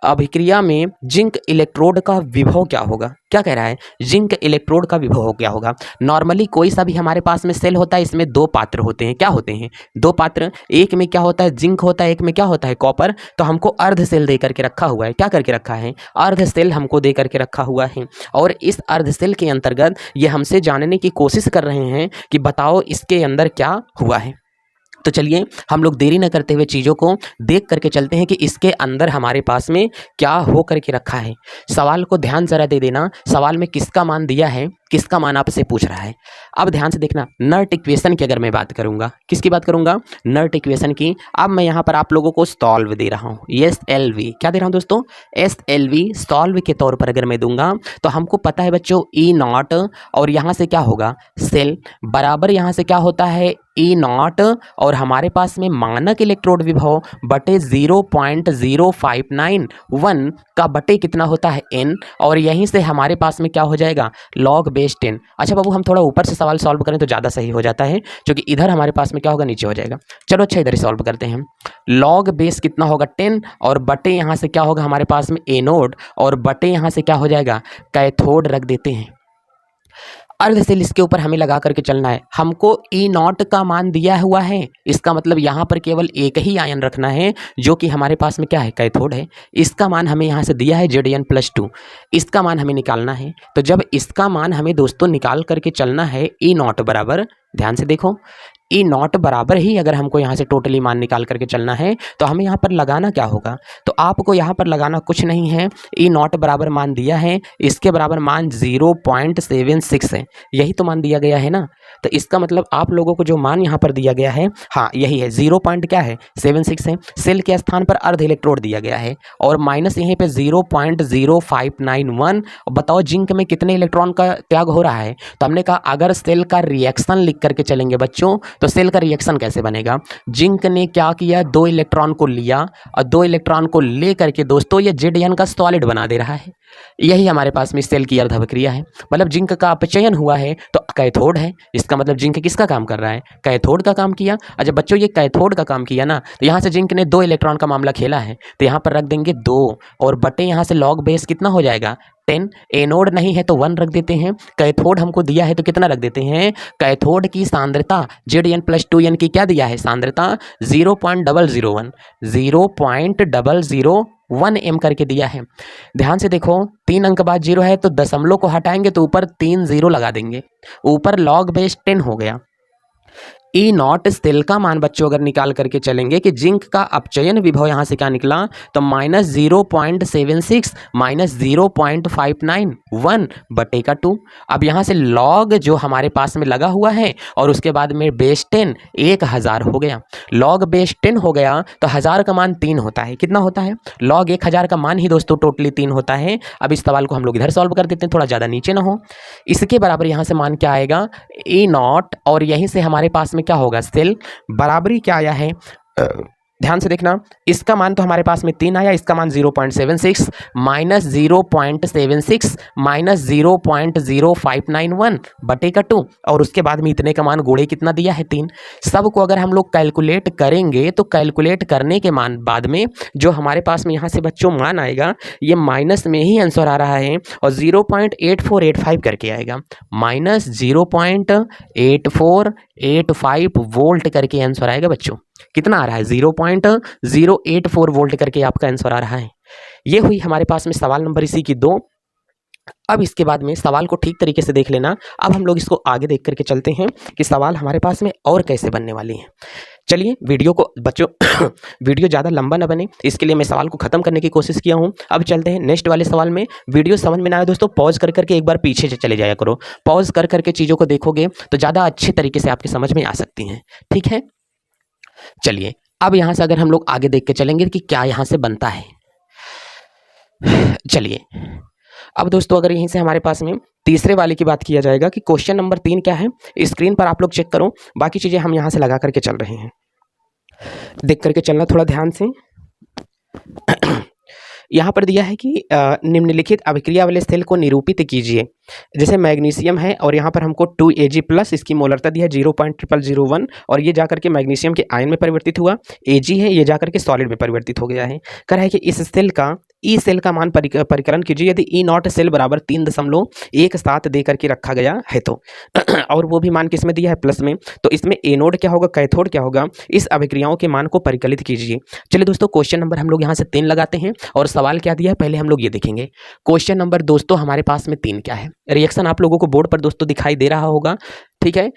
अभिक्रिया में जिंक इलेक्ट्रोड का विभव क्या होगा। क्या कह रहा है जिंक इलेक्ट्रोड का विभव क्या होगा। नॉर्मली कोई सा भी हमारे पास में सेल होता है, इसमें दो पात्र होते हैं। क्या होते हैं दो पात्र, एक में क्या होता है जिंक होता है, एक में क्या होता है कॉपर। तो हमको अर्ध सेल दे करके रखा हुआ है, क्या करके रखा है अर्ध सेल हमको दे करके रखा हुआ है। और इस अर्ध सेल के अंतर्गत ये हमसे जानने की कोशिश कर रहे हैं कि बताओ इसके अंदर क्या हुआ है। तो चलिए हम लोग देरी न करते हुए चीज़ों को देख करके चलते हैं कि इसके अंदर हमारे पास में क्या हो करके रखा है। सवाल को ध्यान जरा दे देना, सवाल में किसका मान दिया है, किसका मान आपसे पूछ रहा है। अब ध्यान से देखना, नर्ट इक्वेशन की अगर मैं बात करूंगा, किसकी बात करूंगा नर्ट इक्वेशन की। अब मैं यहाँ पर आप लोगों को सॉल्व दे रहा हूँ, SLV क्या दे रहा हूँ दोस्तों SLV सॉल्व के तौर पर अगर मैं दूंगा तो हमको पता है बच्चों ई नॉट और यहाँ से क्या होगा सेल बराबर यहाँ से क्या होता है ई नॉट और हमारे पास में मानक इलेक्ट्रोड विभव बटे 0.0591 का बटे कितना होता है n और यहीं से हमारे पास में क्या हो जाएगा log बेस 10। अच्छा बाबू हम थोड़ा ऊपर से सवाल सॉल्व करें तो ज़्यादा सही हो जाता है, क्योंकि इधर हमारे पास में क्या होगा नीचे हो जाएगा। चलो अच्छा इधर ही सॉल्व करते हैं। log बेस कितना होगा 10 और बटे यहाँ से क्या होगा हमारे पास में एनोड और बटे यहाँ से क्या हो जाएगा कैथोड रख देते हैं। अर्ध सेल इसके ऊपर हमें लगा करके चलना है। हमको ई नॉट का मान दिया हुआ है, इसका मतलब यहाँ पर केवल एक ही आयन रखना है जो कि हमारे पास में क्या है कैथोड है। इसका मान हमें यहाँ से दिया है Zn+2, इसका मान हमें निकालना है। तो जब इसका मान हमें दोस्तों निकाल करके चलना है ई नॉट बराबर, ध्यान से देखो ई नॉट बराबर ही अगर हमको यहाँ से टोटली मान निकाल करके चलना है तो हमें यहाँ पर लगाना क्या होगा, तो आपको यहाँ पर लगाना कुछ नहीं है। ई नॉट बराबर मान दिया है, इसके बराबर मान 0.76 है, यही तो मान दिया गया है ना। तो इसका मतलब आप लोगों को जो मान यहाँ पर दिया गया है हाँ यही है 0.76 है। सेल के स्थान पर अर्ध इलेक्ट्रोड दिया गया है और माइनस यहीं पे 0.0591। बताओ जिंक में कितने इलेक्ट्रॉन का त्याग हो रहा है। तो हमने कहा अगर सेल का रिएक्शन लिख करके चलेंगे बच्चों तो सेल का रिएक्शन कैसे बनेगा। जिंक ने क्या किया 2 इलेक्ट्रॉन को लिया और 2 इलेक्ट्रॉन को ले करके दोस्तों ये Zn का सॉलिड बना दे रहा है। यही हमारे पास में सेल की अर्ध अभिक्रिया है। मतलब जिंक का अपचयन हुआ है तो कैथोड है, इसका मतलब जिंक किसका काम कर रहा है कैथोड का काम किया। अच्छा बच्चों ये कैथोड का काम किया ना, तो यहाँ से जिंक ने 2 इलेक्ट्रॉन का मामला खेला है तो यहाँ पर रख देंगे 2 और बटे यहाँ से लॉग बेस कितना हो जाएगा 10। एनोड नहीं है तो 1 रख देते हैं। कैथोड हमको दिया है तो कितना रख देते हैं, कैथोड की सांद्रता Zn+2n की क्या दिया है सांद्रता 0.001 m करके दिया है। ध्यान से देखो 3 अंक बाद 0 है तो दशमलव को हटाएंगे तो ऊपर 3 0 लगा देंगे, ऊपर log बेस 10 हो गया। ई नॉट सेल का मान बच्चों अगर निकाल करके चलेंगे कि जिंक का अपचयन विभव यहाँ से क्या निकला, तो -0.76 -0.591 बटे का 2। अब यहाँ से लॉग जो हमारे पास में लगा हुआ है और उसके बाद में बेस 10 1000 हो गया। लॉग बेस 10 हो गया तो 1000 का मान 3 होता है। कितना होता है? लॉग 1000 का मान ही दोस्तों टोटली 3 होता है। अब इस सवाल को हम लोग इधर सॉल्व कर देते हैं, थोड़ा ज़्यादा नीचे ना हो। इसके बराबर यहाँ से मान क्या आएगा, ई नॉट, और यहीं से हमारे पास में क्या होगा, सेल। बराबरी क्या आया है, ध्यान से देखना, इसका मान तो हमारे पास में 3 आया, इसका मान 0.76 -0.76 -0.0591 बटे का 2, और उसके बाद में इतने का मान गुणे कितना दिया है, 3। सबको अगर हम लोग कैलकुलेट करेंगे तो कैलकुलेट करने के मान बाद में जो हमारे पास में यहाँ से बच्चों मान आएगा, ये माइनस में ही आंसर आ रहा है और 0.8485 करके आएगा, -0.8485 वोल्ट करके आंसर आएगा बच्चों। कितना आ रहा है, 0.084 वोल्ट करके आपका आंसर आ रहा है। ये हुई हमारे पास में सवाल नंबर इसी की 2। अब इसके बाद में सवाल को ठीक तरीके से देख लेना। अब हम लोग इसको आगे देख करके चलते हैं कि सवाल हमारे पास में और कैसे बनने वाली हैं। चलिए वीडियो को बच्चों वीडियो ज़्यादा लंबा ना बने, इसके लिए मैं सवाल को ख़त्म करने की कोशिश किया हूँ। अब चलते हैं नेक्स्ट वाले सवाल में। वीडियो समझ में ना आए दोस्तों, पॉज कर करके एक बार पीछे से चले जाया करो। पॉज कर करके चीज़ों को देखोगे तो ज़्यादा अच्छे तरीके से आपकी समझ में आ सकती हैं, ठीक है। चलिए अब यहां से अगर हम लोग आगे देख के चलेंगे कि क्या यहां से बनता है। चलिए अब दोस्तों अगर यहीं से हमारे पास में तीसरे वाले की बात किया जाएगा कि क्वेश्चन नंबर 3 क्या है, स्क्रीन पर आप लोग चेक करो। बाकी चीजें हम यहां से लगा करके चल रहे हैं, देख करके चलना थोड़ा ध्यान से। यहाँ पर दिया है कि निम्नलिखित अभिक्रिया वाले सेल को निरूपित कीजिए। जैसे मैग्नीशियम है और यहाँ पर हमको 2Ag प्लस इसकी मोलरता दी है 0.0001 और ये जाकर के मैग्नीशियम के आयन में परिवर्तित हुआ। Ag है, ये जाकर के सॉलिड में परिवर्तित हो गया है। कह रहा है कि इस सेल का ई सेल का मान परिकलन कीजिए यदि ई नॉट सेल बराबर 3.17 दे करके रखा गया है तो और वो भी मान किस में दिया है, प्लस में। तो इसमें एनोड क्या होगा, कैथोड क्या होगा, इस अभिक्रियाओं के मान को परिकलित कीजिए। चलिए दोस्तों क्वेश्चन नंबर हम लोग यहाँ से 3 लगाते हैं और सवाल क्या दिया है पहले हम लोग ये देखेंगे। क्वेश्चन नंबर दोस्तों हमारे पास में 3 क्या है, रिएक्शन आप लोगों को बोर्ड पर दोस्तों दिखाई दे रहा होगा, ठीक है।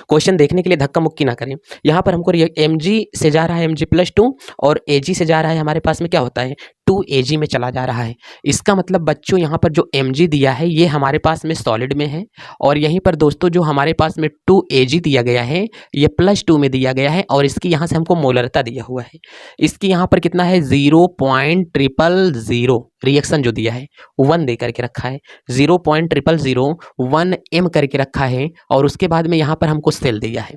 क्वेश्चन देखने के लिए धक्का मुक्की ना करें। यहाँ पर हमको Mg से जा रहा है Mg+2 और Ag से जा रहा है, हमारे पास में क्या होता है 2Ag में चला जा रहा है। इसका मतलब बच्चों यहाँ पर जो Mg दिया है ये हमारे पास में सॉलिड में है और यहीं पर दोस्तों जो हमारे पास में 2Ag दिया गया है ये +2 में दिया गया है और इसकी यहाँ से हमको मोलरता दिया हुआ है। इसकी यहाँ पर कितना है 0.000 रिएक्शन जो दिया है 1 दे करके रखा है, 0.000 m करके रखा है और उसके बाद में यहाँ पर हमको सेल दिया है।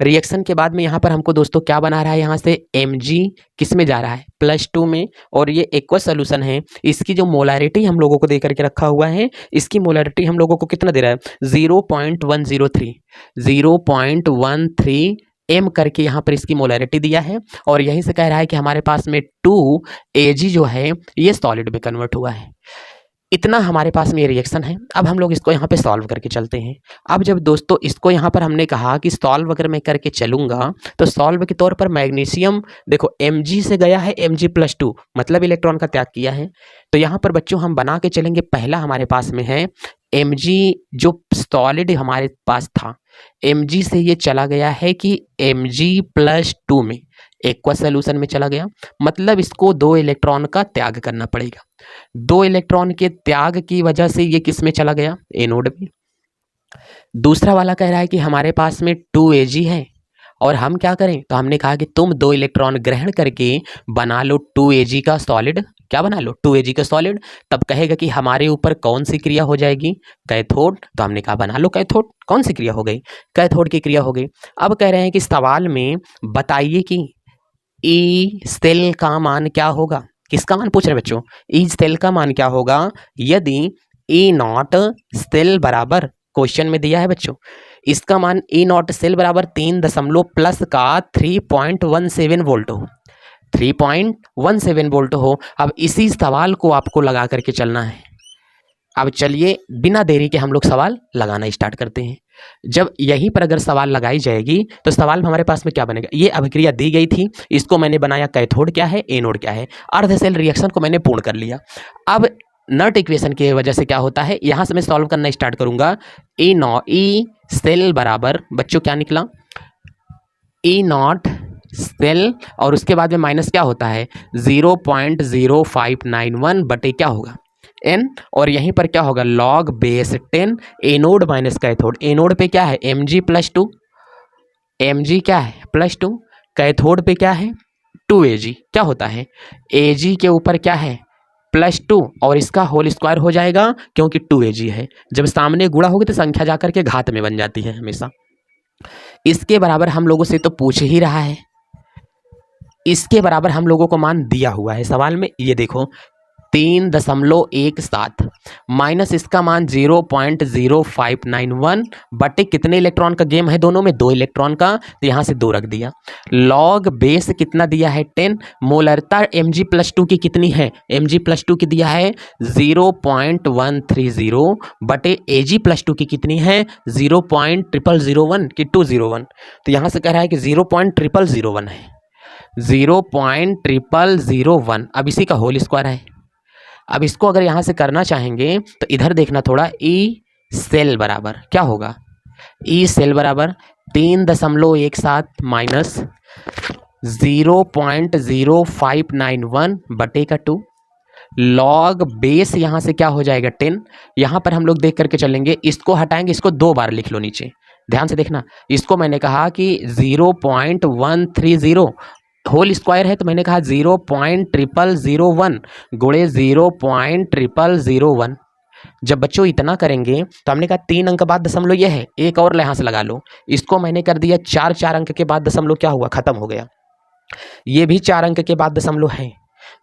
रिएक्शन के बाद में यहाँ पर हमको दोस्तों क्या बना रहा है, यहाँ से Mg किस में जा रहा है +2 में और ये एक्वस सोल्यूशन है। इसकी जो मोलैरिटी हम लोगों को दे करके रखा हुआ है, इसकी मोलैरिटी हम लोगों को कितना दे रहा है 0.113 m करके यहाँ पर इसकी मोलैरिटी दिया है और यहीं से कह रहा है कि हमारे पास में 2Ag जो है ये सॉलिड में कन्वर्ट हुआ है। इतना हमारे पास में ये रिएक्शन है। अब हम लोग इसको यहाँ पे सॉल्व करके चलते हैं। अब जब दोस्तों इसको यहाँ पर हमने कहा कि सॉल्व अगर मैं करके चलूँगा तो सॉल्व के तौर पर मैग्नीशियम देखो Mg से गया है Mg+2 मतलब इलेक्ट्रॉन का त्याग किया है। तो यहाँ पर बच्चों हम बना के चलेंगे। पहला हमारे पास में है Mg जो सॉलिड हमारे पास था, Mg से ये चला गया है कि Mg+2 में एक्वस सॉल्यूशन में चला गया, मतलब इसको 2 इलेक्ट्रॉन का त्याग करना पड़ेगा। 2 इलेक्ट्रॉन के त्याग की वजह से ये किस में चला गया, एनोड में। दूसरा वाला कह रहा है कि हमारे पास में 2Ag है और हम क्या करें, तो हमने कहा कि तुम 2 इलेक्ट्रॉन ग्रहण करके बना लो 2Ag का सॉलिड। क्या बना लो 2Ag का सॉलिड। तब कहेगा कि हमारे ऊपर कौन सी क्रिया हो जाएगी, कैथोड। तो हमने कहा बना लो कैथोड। कौन सी क्रिया हो गई, कैथोड की क्रिया हो गई। अब कह रहे हैं कि सवाल में बताइए कि ई सेल का मान क्या होगा। किसका मान पूछ रहे बच्चों, ई सेल का मान क्या होगा यदि ई नॉट सेल बराबर, क्वेश्चन में दिया है बच्चों, इसका मान ई नॉट सेल बराबर 3.17 वोल्ट हो, 3.17 वोल्ट हो। अब इसी सवाल को आपको लगा करके चलना है। अब चलिए बिना देरी के हम लोग सवाल लगाना स्टार्ट करते हैं। जब यहीं पर अगर सवाल लगाई जाएगी तो सवाल हमारे पास में क्या बनेगा, ये अभिक्रिया दी गई थी, इसको मैंने बनाया कैथोड क्या है, एनोड क्या है। अर्ध सेल रिएक्शन को मैंने पूर्ण कर लिया। अब नॉट इक्वेशन की वजह से क्या होता है, यहाँ से मैं सॉल्व करना स्टार्ट करूंगा। ई सेल बराबर बच्चों क्या निकला, ई नॉट सेल, और उसके बाद में माइनस क्या होता है 0.0591 बटे क्या होगा एन, और यहीं पर क्या होगा log base 10 anode minus cathode. Anode पे क्या है Mg+2, Mg क्या है +2, कैथोड पे क्या है 2Ag, क्या होता है Ag के ऊपर क्या है +2 और इसका होल स्क्वायर हो जाएगा क्योंकि 2Ag है। जब सामने गुणा होगी तो संख्या जाकर के घात में बन जाती है हमेशा। इसके बराबर हम लोगों से तो पूछ ही रहा है, इसके बराबर हम लोगों को मान दिया हुआ है सवाल में, ये देखो 3.17 माइनस इसका मान 0.0591 बटे कितने इलेक्ट्रॉन का गेम है दोनों में 2 इलेक्ट्रॉन का, तो यहाँ से 2 रख दिया। लॉग बेस कितना दिया है 10, मोलरता Mg+2 की कितनी है, Mg+2 की दिया है 0.130 बटे Ag+2 की कितनी है 0.0001 की 201, तो यहाँ से कह रहा है कि 0.0001 है, 0.0001। अब इसी का होल स्क्वायर है। अब इसको अगर यहाँ से करना चाहेंगे तो इधर देखना थोड़ा, ई सेल बराबर क्या होगा, ई सेल बराबर 3.17 माइनस 0.0591 बटे का 2, लॉग बेस यहाँ से क्या हो जाएगा 10, यहाँ पर हम लोग देख करके चलेंगे, इसको हटाएंगे, इसको 2 बार लिख लो नीचे, ध्यान से देखना। इसको मैंने कहा कि 0.130 होल स्क्वायर है, तो मैंने कहा 0.0001 गुणे 0.0001। जब बच्चों इतना करेंगे तो हमने कहा 3 अंक बाद दशमलव ये है, एक और यहाँ से लगा लो, इसको मैंने कर दिया 4 अंक के बाद दशमलव क्या हुआ खत्म हो गया। ये भी 4 अंक के बाद दशमलव है,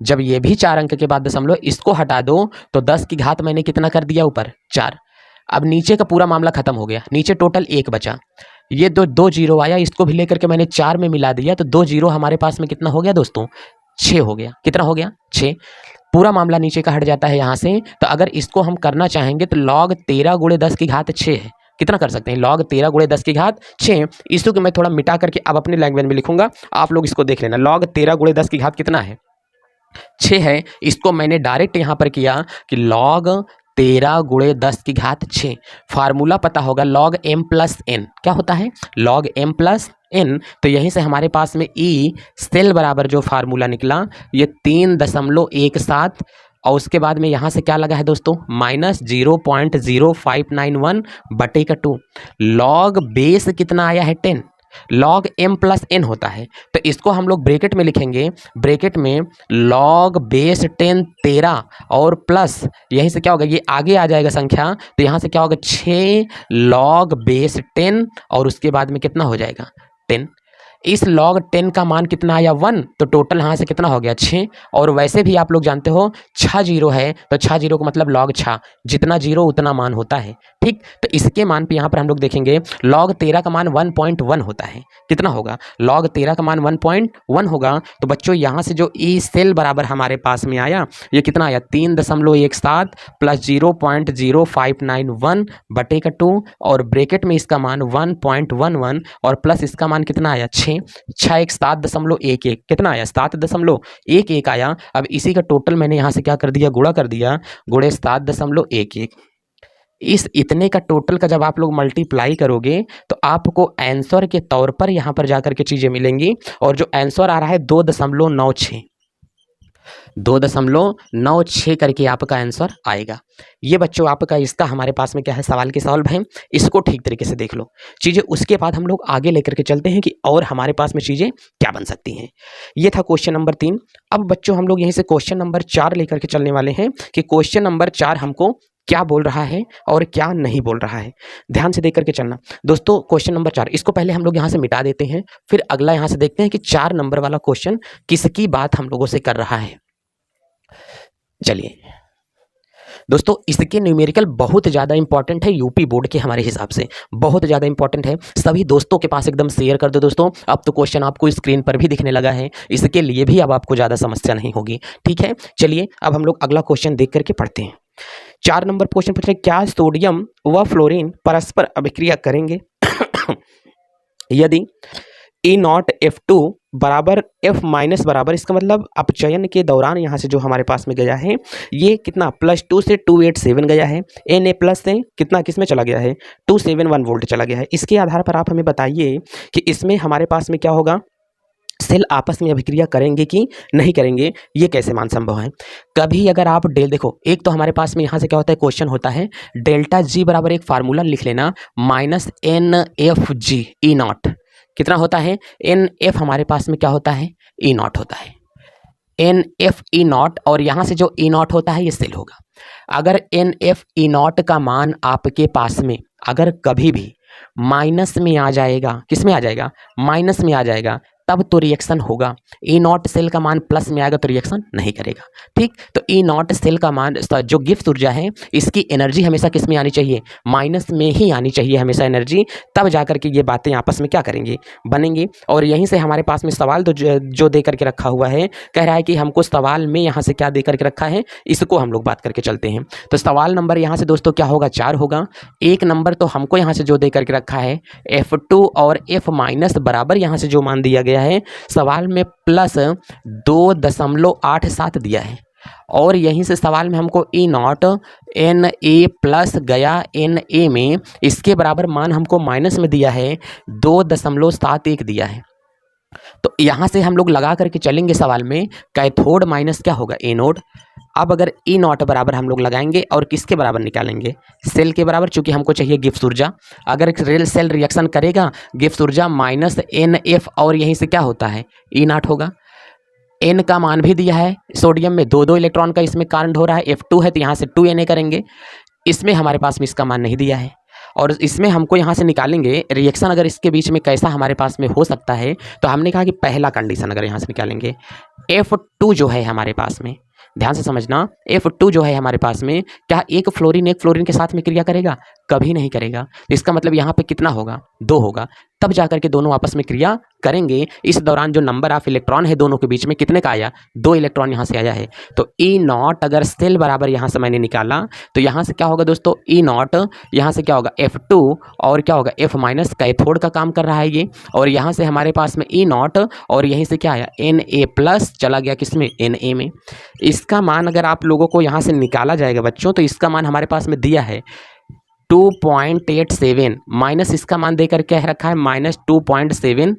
जब ये भी 4 अंक के बाद दशमलव, इसको हटा दो तो 10 की घात मैंने कितना कर दिया ऊपर 4। अब नीचे का पूरा मामला खत्म हो गया, नीचे टोटल 1 बचा, ये दो जीरो आया, इसको भी लेकर के मैंने 4 में मिला दिया, तो 2 जीरो हमारे पास में कितना हो गया दोस्तों 6 हो गया। कितना हो गया 6, पूरा मामला नीचे का हट जाता है यहाँ से। तो अगर इसको हम करना चाहेंगे तो log 13 गुणे 10 की घात 6 है, कितना कर सकते हैं log 13 गुणे 10 की घात 6। इसको मैं थोड़ा मिटा करके अब अपने लैंग्वेज में लिखूंगा, आप लोग इसको देख लेना। log 13 गुणे 10 की घात कितना है 6 है, इसको मैंने डायरेक्ट यहाँ पर किया कि log 13 गुणे 10 की घात 6, फार्मूला पता होगा log m+n, क्या होता है log m+n। तो यहीं से हमारे पास में ई सेल बराबर जो फार्मूला निकला ये 3.17, और उसके बाद में यहाँ से क्या लगा है दोस्तों माइनस 0.0591 बटे का 2, लॉग बेस कितना आया है 10, log m+n होता है, तो इसको हम लोग ब्रैकेट में लिखेंगे, ब्रैकेट में log बेस 10 13 और प्लस यहीं से क्या होगा ये आगे आ जाएगा संख्या, तो यहाँ से क्या होगा 6 log बेस 10 और उसके बाद में कितना हो जाएगा 10। इस log 10 का मान कितना आया 1, तो टोटल यहाँ से कितना हो गया 6। और वैसे भी आप लोग जानते हो 6 जीरो है, तो 6 जीरो का मतलब log 6, जितना जीरो उतना मान होता है, ठीक। तो इसके मान पे यहाँ पर हम लोग देखेंगे log 13 का मान 1.1 होता है, कितना होगा log 13 का मान 1.1 होगा। तो बच्चों यहाँ से जो ई सेल बराबर हमारे पास में आया ये कितना आया 3.17 प्लस 0.0591 बटे का 2, और ब्रैकेट में इसका मान 1.11 और प्लस इसका मान कितना आया 6 एक 7.11, कितना आया 7.11 आया। अब इसी का टोटल मैंने यहाँ से क्या कर दिया गुणा कर दिया, गुणे 7.11। इस इतने का टोटल का जब आप लोग मल्टीप्लाई करोगे तो आपको आंसर के तौर पर यहाँ पर जाकर के चीज़ें मिलेंगी, और जो आंसर आ रहा है 2.96 करके आपका आंसर आएगा। ये बच्चों आपका इसका हमारे पास में क्या है सवाल के सॉल्व है, इसको ठीक तरीके से देख लो चीज़ें। उसके बाद हम लोग आगे लेकर के चलते हैं कि और हमारे पास में चीज़ें क्या बन सकती हैं। ये था क्वेश्चन नंबर 3। अब बच्चों हम लोग यहीं से क्वेश्चन नंबर 4 लेकर के चलने वाले हैं कि क्वेश्चन नंबर 4 हमको क्या बोल रहा है और क्या नहीं बोल रहा है। ध्यान से देख करके चलना दोस्तों। क्वेश्चन नंबर 4 इसको पहले हम लोग यहाँ से मिटा देते हैं, फिर अगला यहाँ से देखते हैं कि 4 नंबर वाला क्वेश्चन किसकी बात हम लोगों से कर रहा है। चलिए दोस्तों, इसके न्यूमेरिकल बहुत ज़्यादा इंपॉर्टेंट है, यूपी बोर्ड के हमारे हिसाब से बहुत ज़्यादा इंपॉर्टेंट है। सभी दोस्तों के पास एकदम शेयर कर दो दोस्तों। अब तो क्वेश्चन आपको स्क्रीन पर भी दिखने लगा है, इसके लिए भी अब आपको ज़्यादा समस्या नहीं होगी, ठीक है। चलिए अब हम लोग अगला क्वेश्चन देख करके पढ़ते हैं। 4 नंबर क्वेश्चन पूछ रहे क्या सोडियम व फ्लोरीन परस्पर अभिक्रिया करेंगे यदि E0F2 बराबर एफ माइनस बराबर, इसका मतलब अपचयन के दौरान यहाँ से जो हमारे पास में गया है ये कितना +2 से 287 गया है। एन ए प्लस से कितना किस में चला गया है, 271 वोल्ट चला गया है। इसके आधार पर आप हमें बताइए कि इसमें हमारे पास में क्या होगा, सेल आपस में अभिक्रिया करेंगे कि नहीं करेंगे, ये कैसे मान संभव है। कभी अगर आप देखो, एक तो हमारे पास में यहाँ से क्या होता है, क्वेश्चन होता है डेल्टा जी बराबर एक फार्मूला लिख लेना -NFG ई नॉट, कितना होता है NF हमारे पास में क्या होता है, ई नॉट होता है, NF ई नॉट, और यहाँ से जो ई नॉट होता है ये सेल होगा। अगर NF ई नॉट का मान आपके पास में अगर कभी भी माइनस में आ जाएगा, किस में आ जाएगा, माइनस में आ जाएगा, तब तो रिएक्शन होगा। ई नॉट सेल का मान प्लस में आएगा तो रिएक्शन नहीं करेगा। ठीक, तो ई नॉट सेल का मान जो गिब्स ऊर्जा है इसकी एनर्जी हमेशा किस में आनी चाहिए, माइनस में ही आनी चाहिए हमेशा एनर्जी, तब जाकर के ये बातें आपस में क्या करेंगी, बनेंगी। और यहीं से हमारे पास में सवाल तो जो दे करके रखा हुआ है, कह रहा है कि हमको सवाल में यहाँ से क्या दे करके रखा है, इसको हम लोग बात करके चलते हैं। तो सवाल नंबर यहाँ से दोस्तों क्या होगा, 4 होगा। एक नंबर तो हमको यहाँ से जो दे करके रखा है F2 और F माइनस बराबर यहाँ से जो मान दिया गया है सवाल में +2.87 दिया है, और यहीं से सवाल में हमको ई नॉट एन ए प्लस गया एन ए में, इसके बराबर मान हमको माइनस में दिया है 2.71 दिया है। तो यहाँ से हम लोग लगा करके चलेंगे सवाल में, कैथोड माइनस क्या होगा, एनोड। अब अगर ई नॉट बराबर हम लोग लगाएंगे और किसके बराबर निकालेंगे, सेल के बराबर, चूंकि हमको चाहिए गिब्स ऊर्जा। अगर रेल सेल रिएक्शन करेगा गिब्स ऊर्जा -NF, और यहीं से क्या होता है, ई नॉट होगा। एन का मान भी दिया है, सोडियम में 2 इलेक्ट्रॉन का इसमें कांड हो रहा है, F2 है तो यहाँ से 2Na करेंगे। इसमें हमारे पास में इसका मान नहीं दिया है, और इसमें हमको यहाँ से निकालेंगे रिएक्शन अगर इसके बीच में कैसा हमारे पास में हो सकता है, तो हमने कहा कि पहला कंडीशन अगर यहाँ से निकालेंगे, F2 जो है हमारे पास में, ध्यान से समझना, F2 जो है हमारे पास में, क्या एक फ्लोरीन के साथ में क्रिया करेगा, कभी नहीं करेगा। इसका मतलब यहाँ पे कितना होगा, 2 होगा, तब जाकर के दोनों आपस में क्रिया करेंगे। इस दौरान जो नंबर ऑफ इलेक्ट्रॉन है दोनों के बीच में कितने का आया, 2 इलेक्ट्रॉन यहाँ से आया है। तो ई नॉट अगर सेल बराबर यहाँ से मैंने निकाला तो यहाँ से क्या होगा दोस्तों, ई नॉट यहाँ से क्या होगा F2, और क्या होगा F माइनस, कैथोड का काम कर रहा है ये, और यहाँ से हमारे पास में ई नॉट, और यहीं से क्या आया Na प्लस, चला गया किसमें, Na में। इसका मान अगर आप लोगों को यहाँ से निकाला जाएगा बच्चों, तो इसका मान हमारे पास में दिया है 2.87, माइनस इसका मान देकर क्या रखा है, -2.71।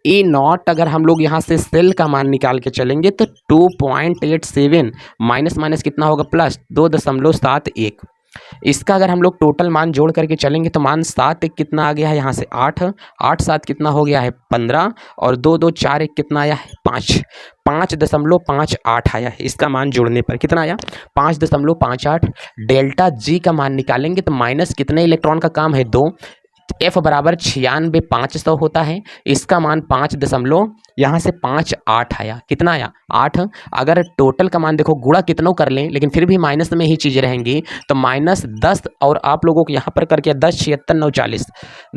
ई नॉट अगर हम लोग यहाँ से सेल का मान निकाल के चलेंगे तो 2.87 माइनस माइनस कितना होगा, +2.71। इसका अगर हम लोग टोटल मान जोड़ करके चलेंगे तो मान 7 कितना आ गया है, यहाँ से 8, 8 7 कितना हो गया है 15, और 2 2 4 1 कितना आया है 5, 5.58 आया है। इसका मान जोड़ने पर कितना आया, 5.58। डेल्टा जी का मान निकालेंगे तो माइनस कितने इलेक्ट्रॉन का काम है, 2, F बराबर 96,500 होता है। इसका मान 5.58 आया, कितना आया 8। अगर टोटल का मान देखो गुणा कितनों कर लें लेकिन फिर भी माइनस में ही चीज़ें रहेंगी, तो -10, और आप लोगों को यहाँ पर करके 10 76 9 40,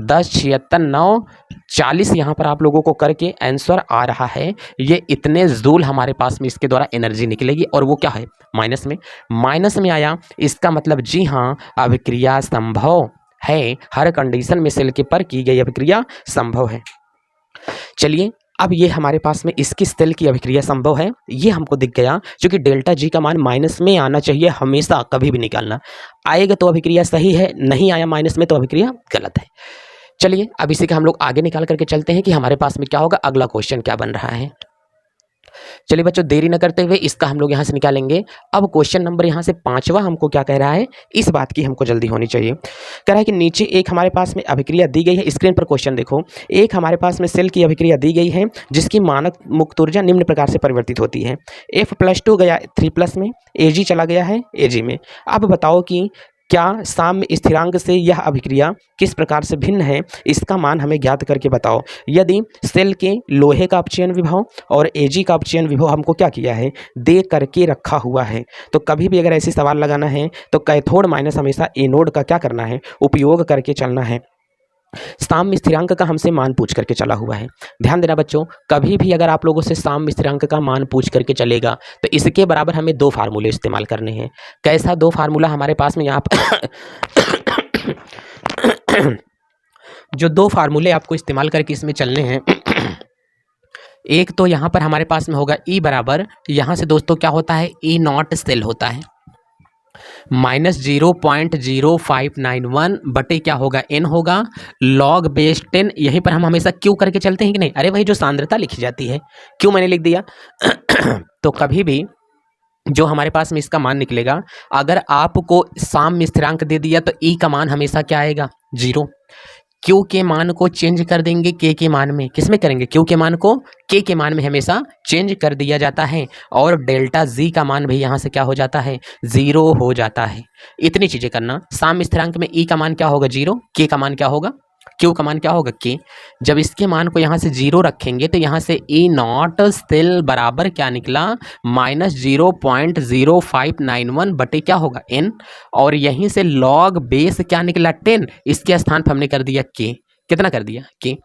10 76 9 40 यहाँ पर आप लोगों को करके आंसर आ रहा है। ये इतने जूल हमारे पास में इसके द्वारा एनर्जी निकलेगी, और वो क्या है, माइनस में आया। इसका मतलब जी हाँ, अभिक्रिया संभव है, हर कंडीशन में सेल के पर की गई अभिक्रिया संभव है। चलिए अब ये हमारे पास में इसकी सेल की अभिक्रिया संभव है, ये हमको दिख गया। क्योंकि डेल्टा जी का मान माइनस में आना चाहिए हमेशा, कभी भी निकालना आएगा तो अभिक्रिया सही है, नहीं आया माइनस में तो अभिक्रिया गलत है। चलिए अब इसी का हम लोग आगे निकाल करके चलते हैं कि हमारे पास में क्या होगा, अगला क्वेश्चन क्या बन रहा है। चलिए बच्चों देरी न करते हुए इसका हम लोग यहाँ से निकालेंगे। अब क्वेश्चन नंबर यहाँ से 5वां हमको क्या कह रहा है, इस बात की हमको जल्दी होनी चाहिए। कह रहा है कि नीचे एक हमारे पास में अभिक्रिया दी गई है, स्क्रीन पर क्वेश्चन देखो। एक हमारे पास में सेल की अभिक्रिया दी गई है जिसकी मानक मुक्त ऊर्जा निम्न प्रकार से परिवर्तित होती है। F+2 गया 3+ में, Ag चला गया है Ag में। अब बताओ कि क्या साम्य स्थिरांक से यह अभिक्रिया किस प्रकार से भिन्न है, इसका मान हमें ज्ञात करके बताओ। यदि सेल के लोहे का अपचयन विभव और Ag का अपचयन विभव हमको क्या किया है, दे करके रखा हुआ है, तो कभी भी अगर ऐसी सवाल लगाना है तो कैथोड माइनस हमेशा एनोड का क्या करना है, उपयोग करके चलना है। साम्य स्थिरांक का हमसे मान पूछ करके चला हुआ है। ध्यान देना बच्चों, कभी भी अगर आप लोगों से साम्य स्थिरांक का मान पूछ करके चलेगा तो इसके बराबर हमें 2 फार्मूले इस्तेमाल करने हैं। कैसा 2 फार्मूला हमारे पास में यहाँ पर जो 2 फार्मूले आपको इस्तेमाल करके इसमें चलने हैं एक तो यहाँ पर हमारे पास में होगा ई बराबर, यहाँ से दोस्तों क्या होता है, ई नॉट सेल होता है -0.0591 बटे क्या होगा, एन होगा, लॉग बेस 10। यहीं पर हम हमेशा क्यू करके चलते हैं कि नहीं, अरे वही जो सांद्रता लिखी जाती है, क्यों मैंने लिख दिया तो कभी भी जो हमारे पास में इसका मान निकलेगा, अगर आपको साम्य स्थिरांक दे दिया तो ई का मान हमेशा क्या आएगा, 0। क्यू के मान को चेंज कर देंगे के मान में, किस में करेंगे, क्यू के मान को के मान में हमेशा चेंज कर दिया जाता है, और डेल्टा जी का मान भी यहाँ से क्या हो जाता है, 0 हो जाता है। इतनी चीजें करना। साम्य स्थिरांक में ई का मान क्या होगा, 0, के का मान क्या होगा, क्यू का मान क्या होगा, के। जब इसके मान को यहाँ से 0 रखेंगे तो यहाँ से ई नॉट सेल बराबर क्या निकला, -0.0591 बटे क्या होगा, एन, और यहीं से लॉग बेस क्या निकला, 10। इसके स्थान पर हमने कर दिया के, कितना कर दिया, के।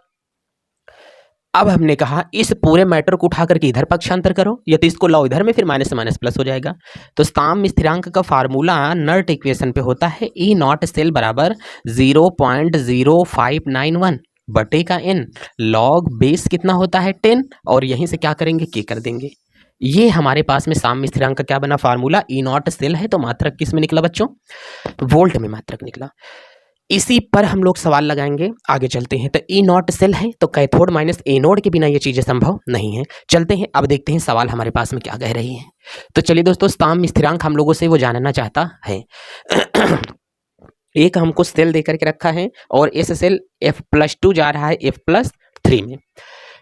अब हमने कहा इस पूरे मैटर को उठा करके इधर पक्षांतर करो, या तो इसको लाओ इधर में, फिर माइनस से माइनस प्लस हो जाएगा। तो साम्य स्थिरांक का फार्मूला नर्ट इक्वेशन पे होता है ई नॉट सेल बराबर 0.0591 बटे का एन, लॉग बेस कितना होता है, 10, और यहीं से क्या करेंगे, के कर देंगे। ये हमारे पास में साम्य स्थिरांक का क्या बना फार्मूला, ई नॉट सेल है तो मात्रक किस में निकला बच्चों, वोल्ट में मात्रक निकला। इसी पर हम लोग सवाल लगाएंगे, आगे चलते हैं। तो ई नॉट सेल है तो कैथोड माइनस एनोड के बिना ये चीजें संभव नहीं है। चलते हैं, अब देखते हैं सवाल हमारे पास में क्या कह रही है। तो चलिए दोस्तों, साम्य स्थिरांक हम लोगों से वो जानना चाहता है एक हमको सेल दे करके रखा है और इस सेल F+2 जा रहा है F+3 में।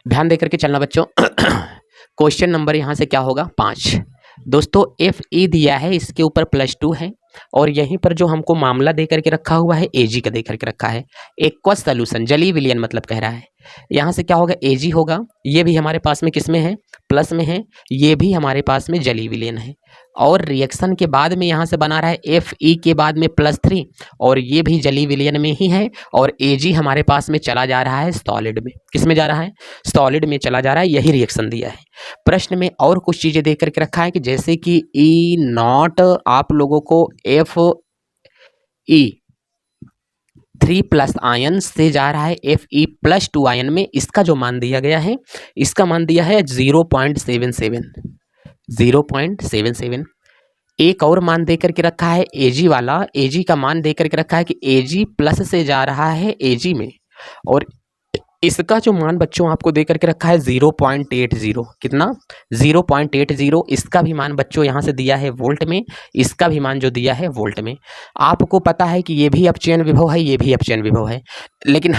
ध्यान दे करके चलना बच्चों क्वेश्चन नंबर यहाँ से क्या होगा, 5। दोस्तों Fe दिया है, इसके ऊपर +2 है, और यहीं पर जो हमको मामला दे करके रखा हुआ है Ag का दे करके रखा है। एक्वस सॉल्यूशन, जलीय विलयन मतलब कह रहा है। यहाँ से क्या होगा, Ag होगा, ये भी हमारे पास में किस में है, प्लस में है, ये भी हमारे पास में जलीय विलयन है, और रिएक्शन के बाद में यहाँ से बना रहा है Fe के बाद में +3, और ये भी जलीय विलयन में ही है, और Ag हमारे पास में चला जा रहा है सॉलिड में। किस में जा रहा है, सॉलिड में चला जा रहा है, यही रिएक्शन दिया है। प्रश्न में और कुछ चीजें दे करके रखा है कि जैसे कि ई नॉट आप लोगों को Fe3+ आयन से जा रहा है Fe+2 आयन में, इसका जो मान दिया गया है, इसका मान दिया है 0.77। एक और मान दे करके रखा है Ag वाला, Ag का मान दे करके रखा है कि Ag प्लस से जा रहा है Ag में, और इसका जो मान बच्चों आपको दे करके रखा है 0.80। कितना, 0.80। इसका भी मान बच्चों यहाँ से दिया है वोल्ट में, इसका भी मान जो दिया है वोल्ट में। आपको पता है कि ये भी अपचयन विभव है, ये भी अपचयन विभव है, लेकिन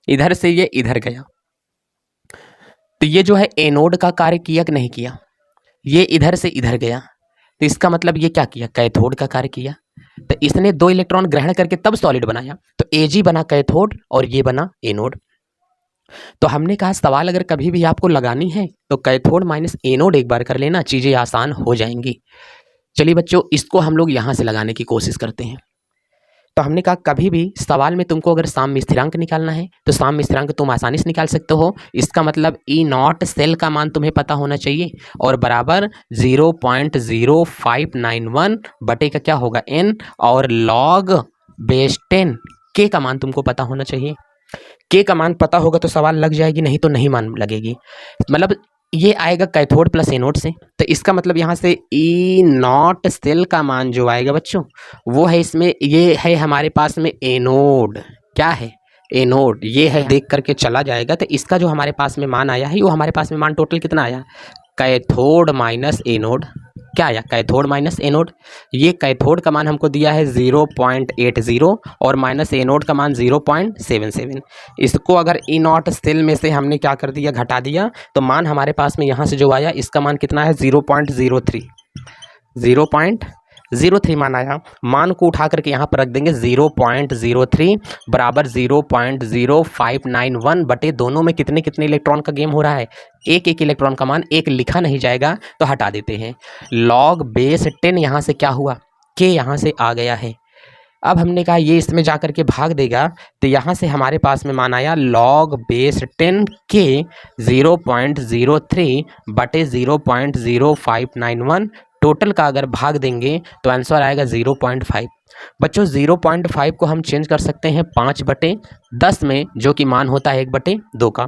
इधर से ये इधर गया, तो ये जो है एनोड का कार्य किया कि नहीं किया, ये इधर से इधर गया, तो इसका मतलब ये क्या किया, कैथोड का कार्य किया। तो इसने 2 इलेक्ट्रॉन ग्रहण करके तब सॉलिड बनाया, तो Ag बना कैथोड और ये बना एनोड। तो हमने कहा सवाल अगर कभी भी आपको लगानी है तो कैथोड माइनस एनोड एक बार कर लेना, चीजें आसान हो जाएंगी। चलिए बच्चों, इसको हम लोग यहां से लगाने की कोशिश करते हैं। तो हमने कहा कभी भी सवाल में तुमको अगर साम्य स्थिरांक निकालना है तो साम्य स्थिरांक तुम आसानी से निकाल सकते हो। इसका मतलब ई नॉट सेल का मान तुम्हें पता होना चाहिए, और बराबर 0.0591 बटे का क्या होगा, एन, और लॉग बेस 10 के का मान तुमको पता होना चाहिए। के का मान पता होगा तो सवाल लग जाएगी, नहीं तो नहीं मान लगेगी। मतलब ये आएगा कैथोड प्लस एनोड से, तो इसका मतलब यहाँ से ई नॉट सेल का मान जो आएगा बच्चों वो है इसमें, ये है हमारे पास में एनोड। क्या है, एनोड, ये है, देख करके चला जाएगा। तो इसका जो हमारे पास में मान आया है, वो हमारे पास में मान टोटल कितना आया, कैथोड माइनस एनोड। क्या आया, कैथोड माइनस एनोड। ये कैथोड का मान हमको दिया है 0.80 और माइनस एनोड का मान 0.77। इसको अगर ई नॉट सेल में से हमने क्या कर दिया, घटा दिया, तो मान हमारे पास में यहाँ से जो आया इसका मान कितना है, 0.03 मान आया। मान को उठा करके यहाँ पर रख देंगे 0.03 बराबर 0.0591 बटे दोनों में कितने कितने इलेक्ट्रॉन का गेम हो रहा है, एक एक इलेक्ट्रॉन का मान, एक लिखा नहीं जाएगा तो हटा देते हैं। लॉग बेस 10 यहाँ से क्या हुआ, के यहाँ से आ गया है। अब हमने कहा ये इसमें जा करके भाग देगा, तो यहाँ से हमारे पास में मान आया लॉग बेस 10 के 0.03 बटे 0.0591 टोटल का अगर भाग देंगे तो आंसर आएगा 0.5। बच्चों 0.5 को हम चेंज कर सकते हैं 5/10 में, जो कि मान होता है 1/2 का।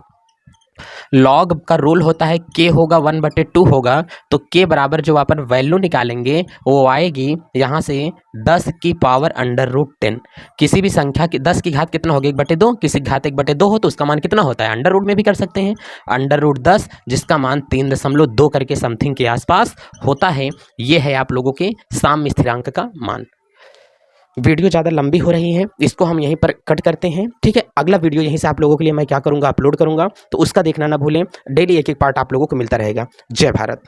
लॉग का रूल होता है k होगा 1/2 होगा, तो k बराबर जो अपन वैल्यू निकालेंगे वो आएगी यहाँ से 10 की पावर √10। किसी भी संख्या की 10 की घात कितना होगा 1/2, किसी की घात 1/2 हो तो उसका मान कितना होता है, अंडर रूट में भी कर सकते हैं, √10 जिसका मान 3.2 करके समथिंग के आसपास होता है। ये है आप लोगों के साम्य स्थिरांक का मान। वीडियो ज़्यादा लंबी हो रही है, इसको हम यहीं पर कट करते हैं, ठीक है। अगला वीडियो यहीं से आप लोगों के लिए मैं क्या करूँगा, अपलोड करूँगा, तो उसका देखना ना भूलें। डेली एक एक पार्ट आप लोगों को मिलता रहेगा। जय भारत।